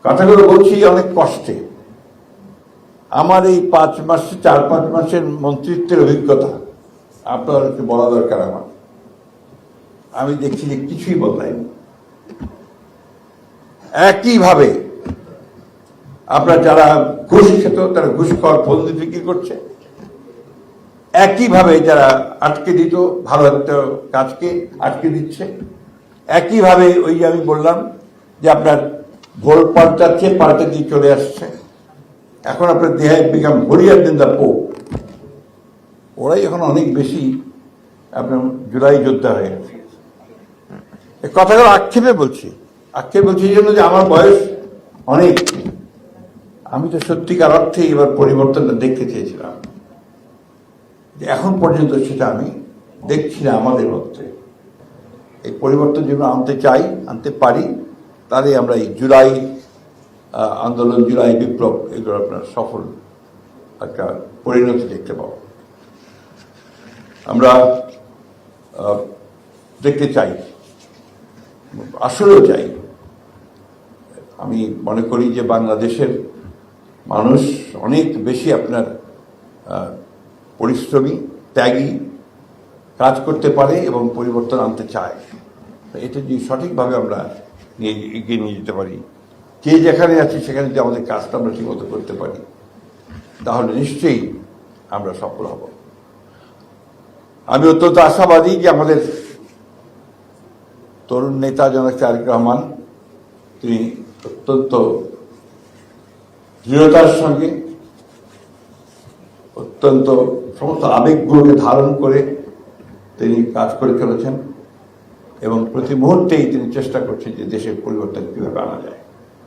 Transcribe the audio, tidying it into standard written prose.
কথাগুলো বলছি অনেক কষ্টে। আমার এই 4-5 মাসের মন্ত্রিত্বের অভিজ্ঞতা আপনাদেরকে বলা দরকার। আমি দেখছি যে কিছুই বদলায়নি। একইভাবে আপনার যারা ঘুষ খেত তারা ঘুষ খাওয়ার ফন্দি বিক্রি করছে, একইভাবে যারা আটকে দিত ভালো একটা কাজকে আটকে দিচ্ছে, একইভাবে ওই যে আমি বললাম যে আপনার ভোট পাল্টে দিয়ে চলে আসছে। এখন আপনার দেহে বিকাম হরিয়ার দিন দা পো, ওরাই এখন অনেক বেশি আপনার জুলাই যোদ্ধা হয়ে গেছে। এই কথাগুলো আক্ষেপে বলছি এই জন্য যে আমার বয়স অনেক। আমি তো সত্যিকার অর্থে এবার পরিবর্তনটা দেখতে চেয়েছিলাম, যে এখন পর্যন্ত সেটা আমি দেখছি না আমাদের মধ্যে। এই পরিবর্তন যেগুলো আনতে চাই, আনতে পারি, তাহলে আমরা এই জুলাই আন্দোলন, জুলাই বিপ্লব, এগুলো আপনার সফল একটা পরিণতি দেখতে পাবো। আমরা দেখতে চাই, আসলেও চাই। আমি মনে করি যে বাংলাদেশের মানুষ অনেক বেশি আপনার পরিশ্রমী, ত্যাগী, কাজ করতে পারে এবং পরিবর্তন আনতে চায়। এটা যদি সঠিকভাবে আমরা এগিয়ে নিয়ে যেতে পারি, যে যেখানে আছি সেখানে যদি আমাদের কাজটা আমরা ঠিকমতো করতে পারি, তাহলে নিশ্চয়ই আমরা সফল হব। আমি অত্যন্ত আশাবাদী যে আমাদের তরুণ নেতা জনাব তারেক রহমান, তিনি অত্যন্ত দৃঢ়তার সঙ্গে, অত্যন্ত সমস্ত আবেগগুলোকে ধারণ করে তিনি কাজ করে চলেছেন এবং প্রতি মুহূর্তেই তিনি চেষ্টা করছেন যে দেশের পরিবর্তন কীভাবে আনা যায়।